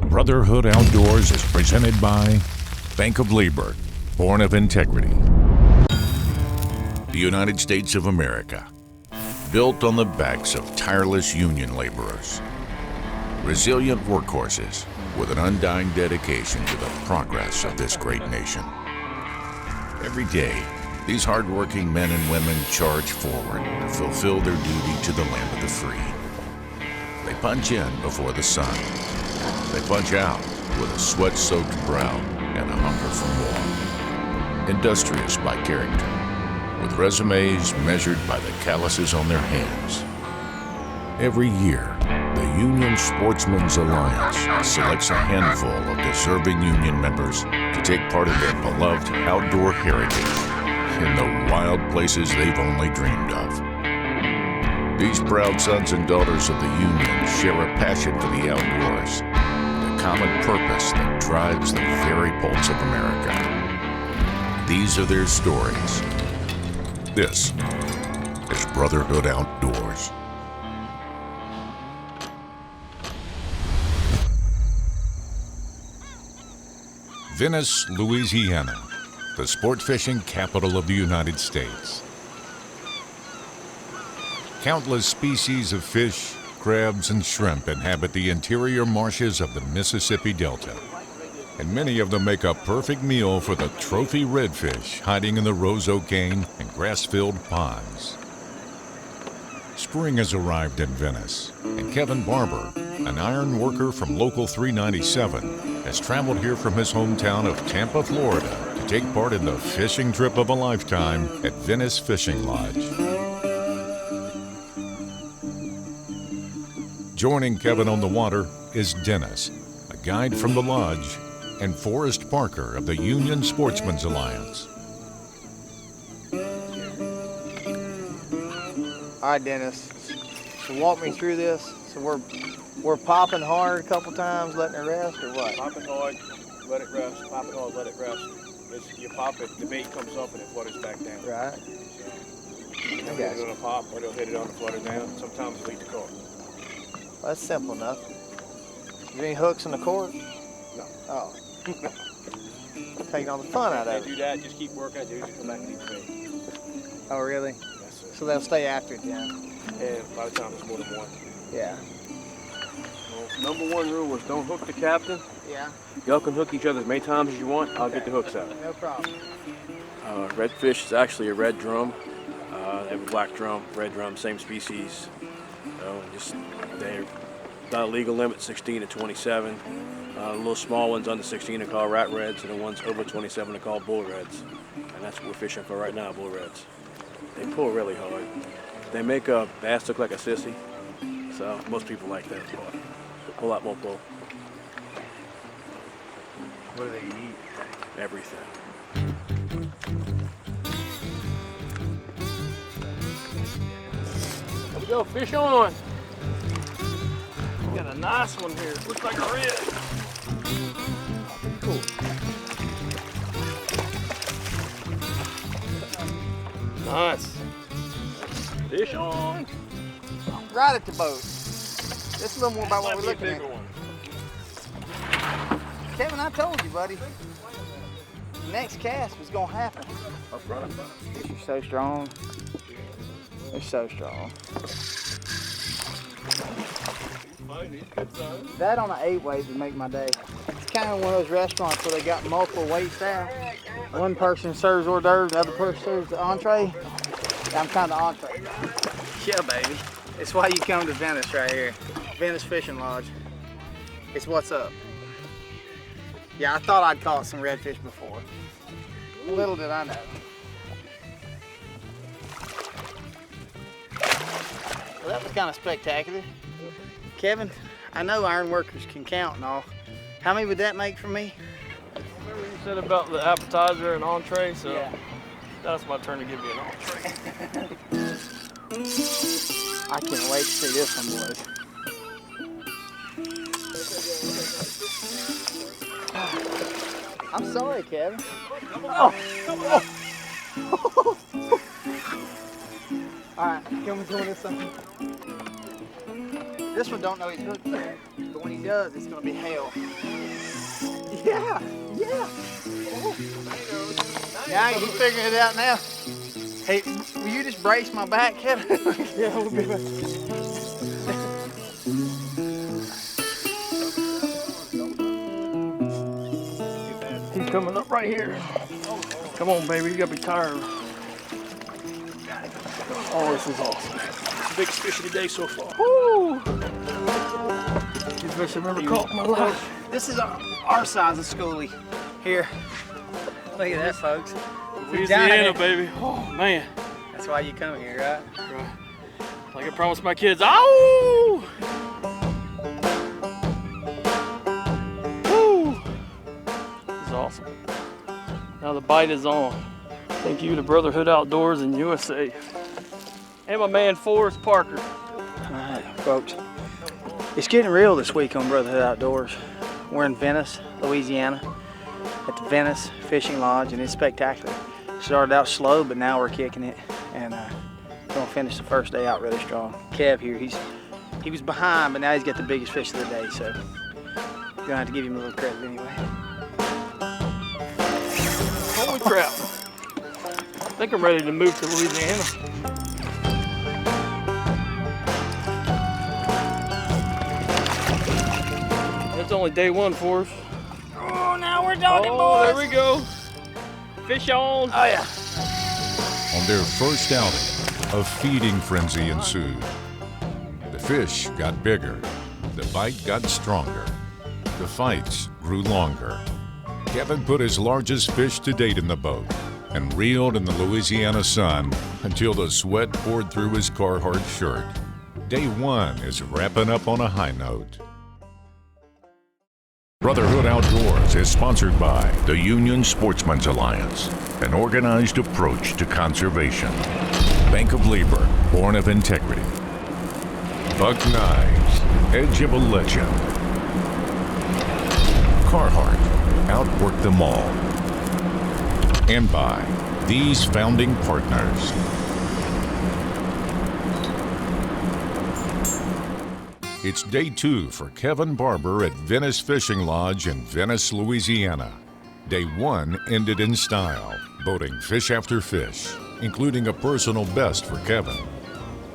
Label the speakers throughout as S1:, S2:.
S1: Brotherhood Outdoors is presented by Bank of Labor, born of integrity. The United States of America, built on the backs of tireless union laborers, resilient workhorses with an undying dedication to the progress of this great nation. Every day, these hardworking men and women charge forward to fulfill their duty to the land of the free. They punch in before the sun. They punch out with a sweat-soaked brow and a hunger for more. Industrious by character, with resumes measured by the calluses on their hands. Every year, the Union Sportsmen's Alliance selects a handful of deserving union members to take part in their beloved outdoor heritage in the wild places they've only dreamed of. These proud sons and daughters of the Union share a passion for the outdoors, the common purpose that drives the very pulse of America. These are their stories. This is Brotherhood Outdoors. Venice, Louisiana, the sport fishing capital of the United States. Countless species of fish, crabs, and shrimp inhabit the interior marshes of the Mississippi Delta, and many of them make a perfect meal for the trophy redfish hiding in the Roseau Cane and grass-filled ponds. Spring has arrived in Venice, and Kevin Barber, an iron worker from Local 397, has traveled here from his hometown of Tampa, Florida, to take part in the fishing trip of a lifetime at Venice Fishing Lodge. Joining Kevin on the water is Dennis, a guide from the lodge, and Forrest Parker of the Union Sportsmen's Alliance.
S2: All right, Dennis, so walk me through this. So we're popping hard a couple times, letting it rest, or what?
S3: Popping hard, let it rest. Popping hard, let it rest. You pop it, the bait comes up and it flutters back down.
S2: Right.
S3: So, it'll hit it on a pop, or it'll hit it on the flutter down. Sometimes it'll eat the cork.
S2: Well, that's simple enough. Is there any hooks in the cork?
S3: No.
S2: Oh. Taking all the fun out of it.
S3: Do that, just keep working. They usually come back and eat the bait.
S2: Oh, really?
S3: Yes, sir.
S2: So they'll stay after it, yeah.
S3: And by the time it's more than one.
S2: Yeah.
S3: Well, number one rule is don't hook the captain.
S2: Yeah.
S3: Y'all can hook each other as many times as you want. I'll get the hooks out.
S2: No problem.
S3: Redfish is actually a red drum. They have a black drum, red drum, same species. They're got a legal limit 16 to 27. The little small ones under 16 are called rat reds, and the ones over 27 are called bull reds. And that's what we're fishing for right now, bull reds. They pull really hard. They make a bass look like a sissy, so most people like that part. A lot more pull.
S2: What do they eat?
S3: Everything. There we go, fish on. We got a nice one here. Looks like a red. Cool. Nice. Fish on.
S2: Right at the boat. This is a little more about what we're looking at.
S3: One.
S2: Kevin, I told you, buddy. Next cast was gonna happen.
S3: Up front.
S2: You're so strong. You're so strong. That on an 8-weight would make my day. It's kind of one of those restaurants where they got multiple weights out. One person serves hors d'oeuvres, the other person serves the entree. I'm kind of entree guy. Yeah, baby. It's why you come to Venice right here. Venice Fishing Lodge. It's what's up. Yeah, I thought I'd caught some redfish before. Little did I know. Well, that was kind of spectacular. Kevin, I know iron workers can count and all. How many would that make for me?
S3: Remember you said about the appetizer and entree, so
S2: Yeah.
S3: that's my turn to give you an entree.
S2: I can't wait to see this one, boys. I'm sorry, Kevin. Oh. All right, can we do this something? This one don't know he's hooked yet. but when he does, it's gonna be hell. Yeah, yeah. Oh. Yeah, he's figuring it out now. Hey, will you just brace my back, Kevin? Yeah, we'll be back.
S4: He's coming up right here. Come on, baby, you gotta be tired. Oh, this is awesome. It's the biggest fish of the day so far. Woo! Biggest fish I've ever caught in my life.
S2: This is our size of schoolie here. Look at that, folks.
S4: Louisiana, baby. Oh, man.
S2: That's why you come here, right?
S4: Right. Like I promised my kids. Ow! Woo! This is awesome. Now the bite is on. Thank you to Brotherhood Outdoors and USA. And my man Forrest Parker.
S2: All right, folks. It's getting real this week on Brotherhood Outdoors. We're in Venice, Louisiana, at the Venice Fishing Lodge, and it's spectacular. Started out slow, but now we're kicking it, and gonna finish the first day out really strong. Kev here, he was behind, but now he's got the biggest fish of the day, so gonna have to give him a little credit anyway.
S4: Holy crap! I think I'm ready to move to Louisiana. It's only day one for us.
S2: Oh, now we're talking,
S4: Oh,
S2: boys.
S4: there we go. Fish on.
S2: Oh, yeah.
S1: On their first outing, a feeding frenzy ensued. The fish got bigger, the bite got stronger, the fights grew longer. Kevin put his largest fish to date in the boat and reeled in the Louisiana sun until the sweat poured through his Carhartt shirt. Day one is wrapping up on a high note. Brotherhood Outdoors is sponsored by the Union Sportsmen's Alliance, an organized approach to conservation. Bank of Labor, born of integrity. Buck Knives, edge of a legend. Carhartt, outwork them all. And by these founding partners. It's day two for Kevin Barber at Venice Fishing Lodge in Venice, Louisiana. Day one ended in style, boating fish after fish, including a personal best for Kevin.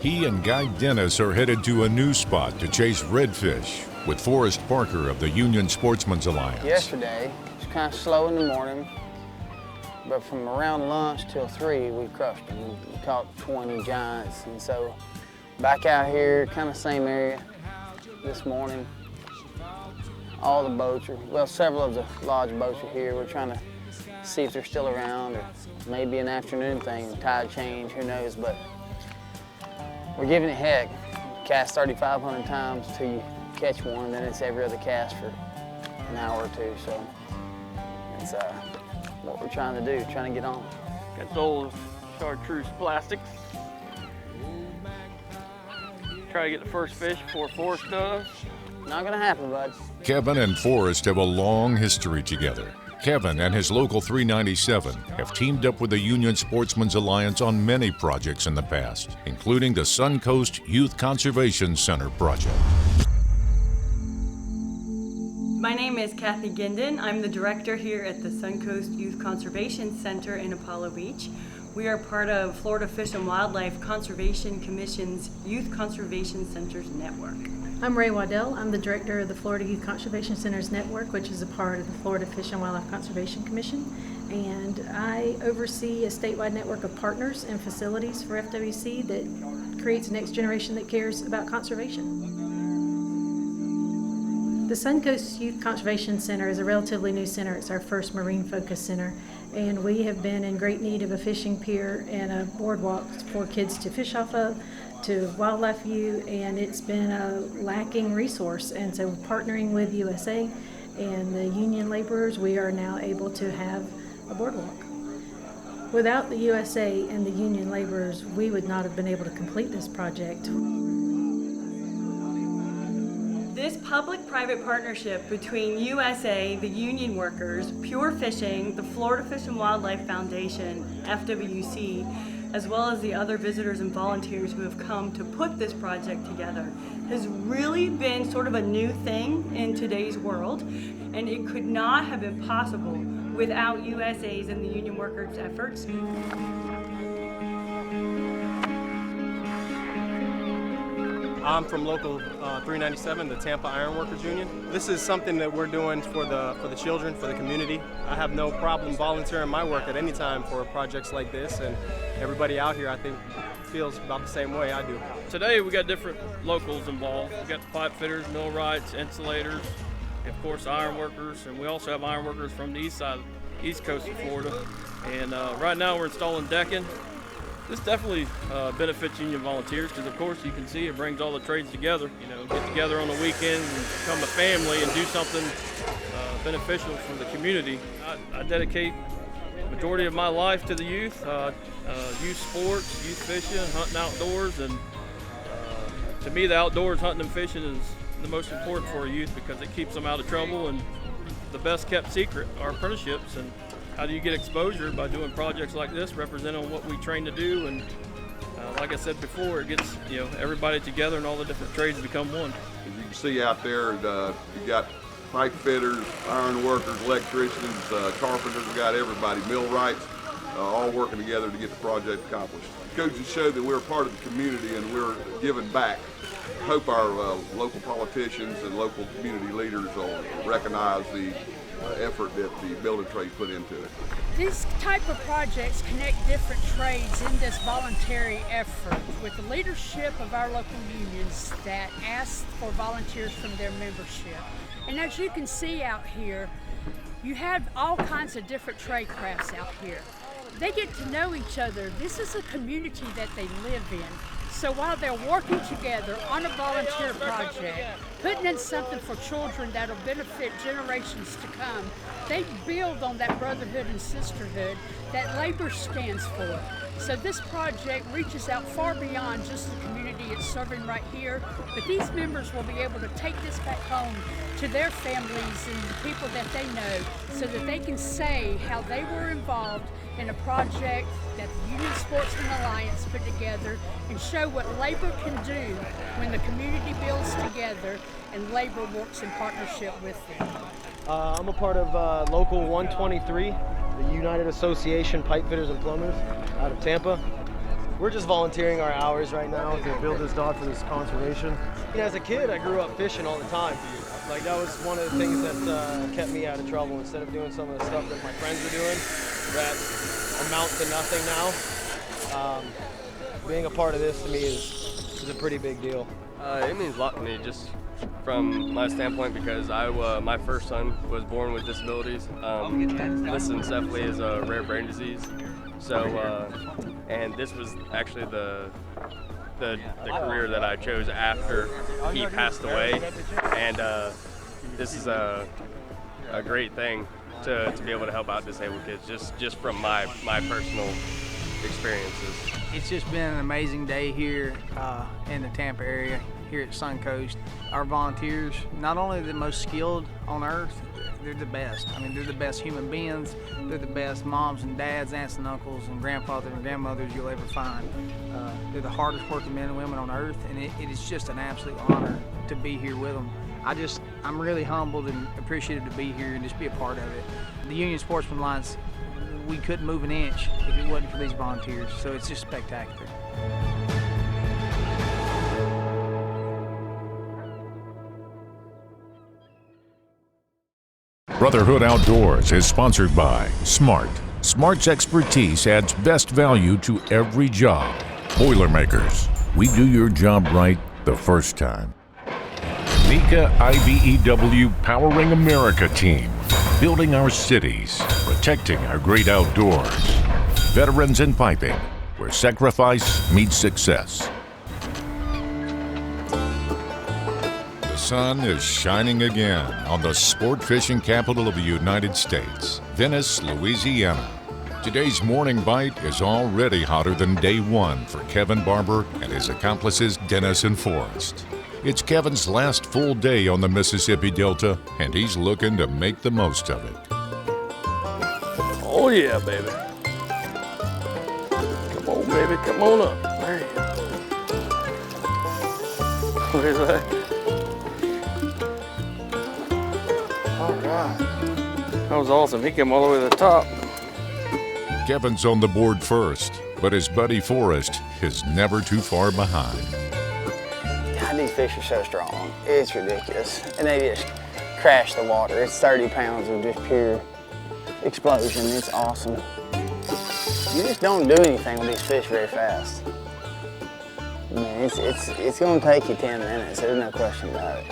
S1: He and Guy Dennis are headed to a new spot to chase redfish with Forrest Parker of the Union Sportsmen's Alliance.
S2: Yesterday, it was kind of slow in the morning, but from around lunch till 3, we crushed them. We caught 20 giants, and so back out here, kind of same area this morning. All the boats are, well, several of the lodge boats are here. We're trying to see if they're still around, or maybe an afternoon thing, tide change, who knows, but we're giving it heck. Cast 3,500 times till you catch one, then it's every other cast for an hour or two, so it's what we're trying to do, trying to get on.
S4: Got the old chartreuse plastic. Try to get the first fish before Forrest does.
S2: Not gonna happen, bud.
S1: Kevin and Forrest have a long history together. Kevin and his local 397 have teamed up with the Union Sportsmen's Alliance on many projects in the past, including the Suncoast Youth Conservation Center project.
S5: My name is Kathy Ginden. I'm the director here at the Suncoast Youth Conservation Center in Apollo Beach. We are part of Florida Fish and Wildlife Conservation Commission's Youth Conservation Centers Network.
S6: I'm Ray Waddell. I'm the director of the Florida Youth Conservation Centers Network, which is a part of the Florida Fish and Wildlife Conservation Commission. And I oversee a statewide network of partners and facilities for FWC that creates a next generation that cares about conservation. The Suncoast Youth Conservation Center is a relatively new center. It's our first marine focus center, and we have been in great need of a fishing pier and a boardwalk for kids to fish off of, to wildlife view, and it's been a lacking resource. And so partnering with USA and the union laborers, we are now able to have a boardwalk. Without the USA and the union laborers, we would not have been able to complete this project.
S5: This public-private partnership between USA, the union workers, Pure Fishing, the Florida Fish and Wildlife Foundation, FWC, as well as the otother visitors and volunteers who have come to put this project together, has really been sort of a new thing in today's world, and it could not have been possible without USA's and the union workers' efforts.
S7: I'm from local 397, the Tampa Iron Workers Union. This is something that we're doing for the children, for the community. I have no problem volunteering my work at any time for projects like this, and everybody out here, I think, feels about the same way I do.
S4: Today we got different locals involved. We got pipe fitters, millwrights, insulators, of course iron workers, and we also have iron workers from the east coast of Florida. And right now we're installing decking. This definitely benefits union volunteers because, of course, you can see it brings all the trades together. You know, get together on the weekends and become a family and do something beneficial for the community. I dedicate the majority of my life to the youth, youth sports, youth fishing, hunting outdoors, and to me, the outdoors, hunting and fishing is the most important for a youth because it keeps them out of trouble, and the best kept secret are apprenticeships. And how do you get exposure? By doing projects like this, representing what we train to do, and like I said before, it gets everybody together and all the different trades become one.
S8: As you can see out there, you got pipe fitters, iron workers, electricians, carpenters, we got everybody, millwrights, all working together to get the project accomplished. It goes to show that we're a part of the community and we're giving back. I hope our local politicians and local community leaders will recognize the effort that the building trade put into it.
S9: These type of projects connect different trades in this voluntary effort with the leadership of our local unions that ask for volunteers from their membership. And as you can see out here, you have all kinds of different trade crafts out here. They get to know each other. This is a community that they live in. So while they're working together on a volunteer project, putting in something for children that'll benefit generations to come, they build on that brotherhood and sisterhood that labor stands for. So this project reaches out far beyond just the community it's serving right here, but these members will be able to take this back home to their families and the people that they know so that they can say how they were involved in a project that the Union Sportsman Alliance put together and show what labor can do when the community builds together and labor works in partnership with them.
S10: I'm a part of Local 123, the United Association Pipe Fitters and Plumbers out of Tampa. We're just volunteering our hours right now to build this dock for this conservation. As a kid, I grew up fishing all the time. Like, that was one of the things that kept me out of trouble. Instead of doing some of the stuff that my friends were doing that amount to nothing now, being a part of this to me is a pretty big deal.
S11: It means a lot to me, just from my standpoint, because my first son was born with disabilities. Lissencephaly is a rare brain disease. So, and this was actually the career that I chose after he passed away, and this is a great thing to be able to help out disabled kids, just from my personal experiences.
S2: It's just been an amazing day here in the Tampa area, here at Suncoast. Our volunteers, not only the most skilled on earth, they're the best. I mean, they're the best human beings. They're the best moms and dads, aunts and uncles, and grandfathers and grandmothers you'll ever find. They're the hardest working men and women on earth, and it is just an absolute honor to be here with them. I'm really humbled and appreciative to be here and just be a part of it. The Union Sportsman Alliance, we couldn't move an inch if it wasn't for these volunteers, so it's just spectacular.
S1: Brotherhood Outdoors is sponsored by Smart. Smart's expertise adds best value to every job. Boilermakers, we do your job right the first time. Nika IBEW Powering America team, building our cities, protecting our great outdoors. Veterans in Piping, where sacrifice meets success. The sun is shining again on the sport fishing capital of the United States, Venice, Louisiana. Today's morning bite is already hotter than day one for Kevin Barber and his accomplices Dennis and Forrest. It's Kevin's last full day on the Mississippi Delta, and he's looking to make the most of it.
S4: Oh yeah, baby. Come on, baby. Come on up. There you go. Look at that. All right. That was awesome. He came all the way to the top.
S1: Kevin's on the board first, but his buddy Forrest is never too far behind.
S2: God, these fish are so strong. It's ridiculous. And they just crash the water. It's 30 pounds of just pure explosion. It's awesome. You just don't do anything with these fish very fast. I mean, it's going to take you 10 minutes. There's no question about it.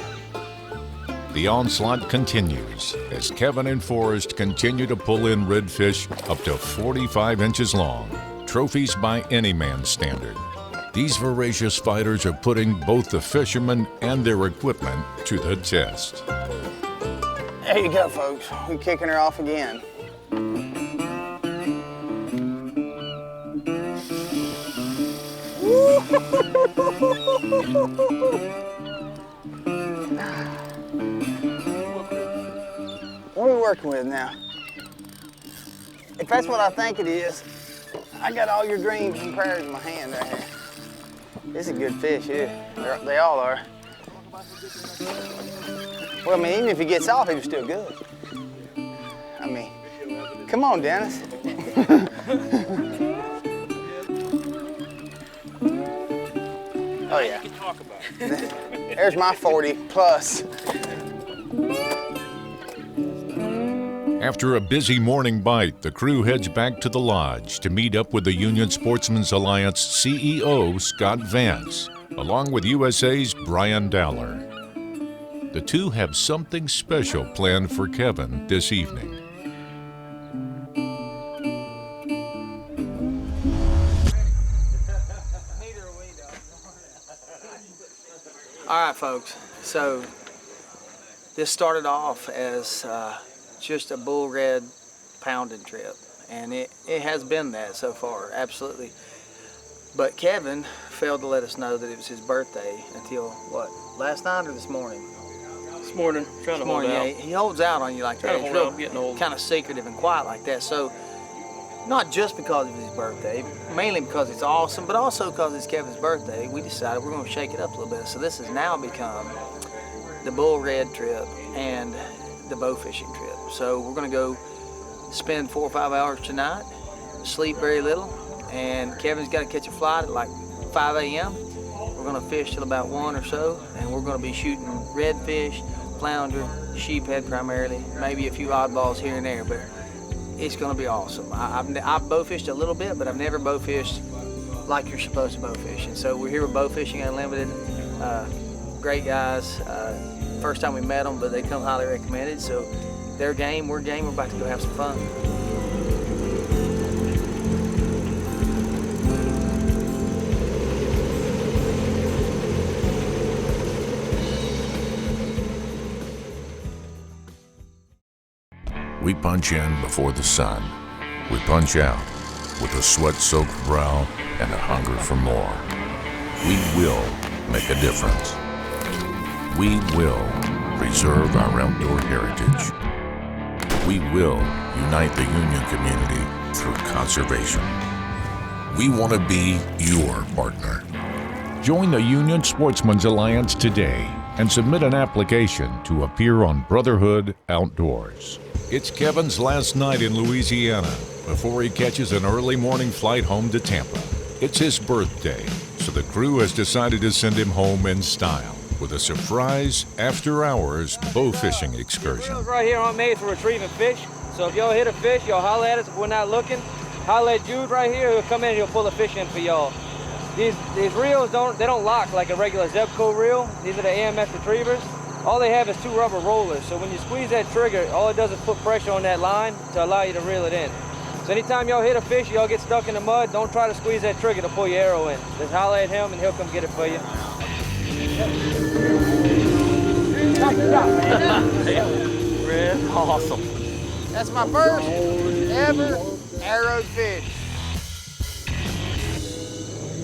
S1: The onslaught continues as Kevin and Forrest continue to pull in redfish up to 45 inches long, trophies by any man's standard. These voracious fighters are putting both the fishermen and their equipment to the test.
S2: There you go, folks. We're kicking her off again. What are we working with now? If that's what I think it is, I got all your dreams and prayers in my hand right here. This is a good fish here. They all are. Well, I mean, even if he gets off, he was still good. I mean, come on, Dennis. Oh, yeah. There's my 40 plus.
S1: After a busy morning bite, the crew heads back to the lodge to meet up with the Union Sportsman's Alliance CEO, Scott Vance, along with USA's Brian Dowler. The two have something special planned for Kevin this evening.
S2: All right, folks, so this started off as just a bull red pounding trip, and it has been that so far, absolutely. But Kevin failed to let us know that it was his birthday until, what, last night or this morning?
S4: This morning, trying to hold out.
S2: Yeah, he holds out on you like that. He's real kind of secretive and quiet like that. So, not just because of his birthday, mainly because it's awesome, but also because it's Kevin's birthday, we decided we're going to shake it up a little bit. So this has now become the bull red trip and the bow fishing trip. So we're going to go spend 4 or 5 hours tonight, sleep very little, and Kevin's got to catch a flight at like 5 a.m. We're going to fish till about 1 or so, and we're going to be shooting redfish, flounder, sheephead primarily, maybe a few oddballs here and there, but it's going to be awesome. I've bow fished a little bit, but I've never bow fished like you're supposed to bow fish. And so we're here with Bow Fishing Unlimited. Great guys. First time we met them, but they come highly recommended. So they're game, we're game. We're about to go have some fun.
S1: We punch in before the sun. We punch out with a sweat-soaked brow and a hunger for more. We will make a difference. We will preserve our outdoor heritage. We will unite the Union community through conservation. We want to be your partner. Join the Union Sportsman's Alliance today and submit an application to appear on Brotherhood Outdoors. It's Kevin's last night in Louisiana before he catches an early morning flight home to Tampa. It's his birthday, so the crew has decided to send him home in style with a surprise after-hours bow fishing excursion.
S12: Reels right here aren't made for retrieving fish, so if y'all hit a fish, y'all holler at us if we're not looking. Holler at Jude right here, he'll come in and he'll pull a fish in for y'all. These reels don't lock like a regular Zebco reel. These are the AMS retrievers. All they have is 2 rubber rollers, so when you squeeze that trigger, all it does is put pressure on that line to allow you to reel it in. So anytime y'all hit a fish, y'all get stuck in the mud, don't try to squeeze that trigger to pull your arrow in. Just holler at him and he'll come get it for you.
S4: Red, awesome.
S2: That's my first ever arrowed fish.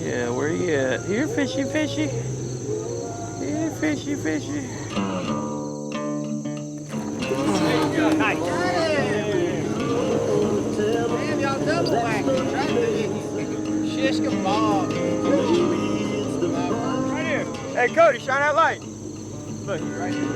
S4: Yeah, where you at? Here, fishy, fishy. Here, fishy, fishy.
S2: Nice. Man, y'all double whacked. Shish
S12: Hey, Cody, shine that light. Look, he's right here.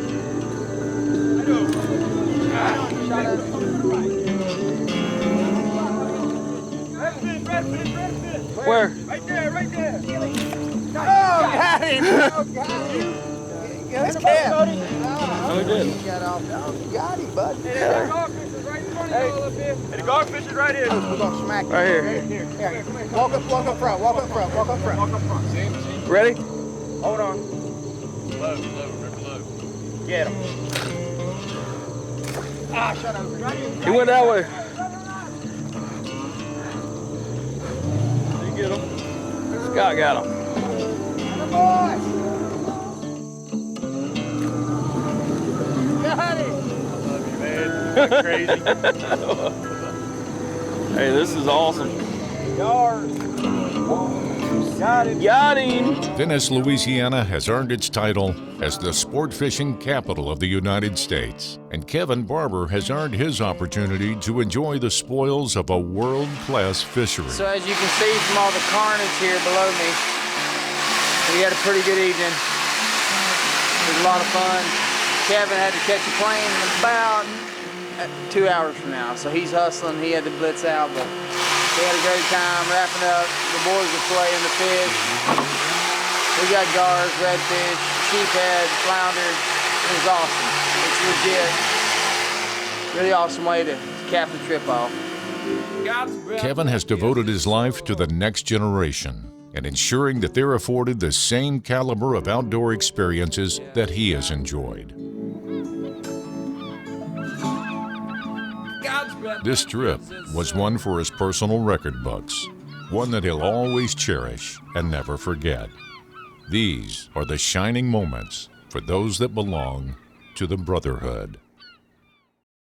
S12: Where?
S2: Right there, right there. Oh, got him. Oh, got him. That's Kev.
S12: Oh, he did.
S2: Got him, bud.
S12: Hey, the dogfish is right in front of y'all up here. Hey, the dogfish is right here.
S2: We're going to smack
S12: right here.
S2: Here. Walk up front. Walk up front.
S12: Ready?
S2: Hold on.
S12: Low.
S2: Get him. Ah, shut up.
S12: He went that way. Did you get him? Scott got him.
S2: Got it.
S12: Love you, man. Crazy. Hey, this is awesome. Got him.
S1: Venice, Louisiana has earned its title as the sport fishing capital of the United States, and Kevin Barber has earned his opportunity to enjoy the spoils of a world-class fishery.
S2: So as you can see from all the carnage here below me, we had a pretty good evening. It was a lot of fun. Kevin had to catch a plane in about 2 hours from now, so he's hustling. He had to blitz out, but we had a great time wrapping up. The boys were filleting the fish. We got gars, redfish, sheephead, flounder. It was awesome. It's legit. Really awesome way to cap the trip off.
S1: Kevin has devoted his life to the next generation and ensuring that they're afforded the same caliber of outdoor experiences that he has enjoyed. This trip was one for his personal record books, one that he'll always cherish and never forget. These are the shining moments for those that belong to the Brotherhood.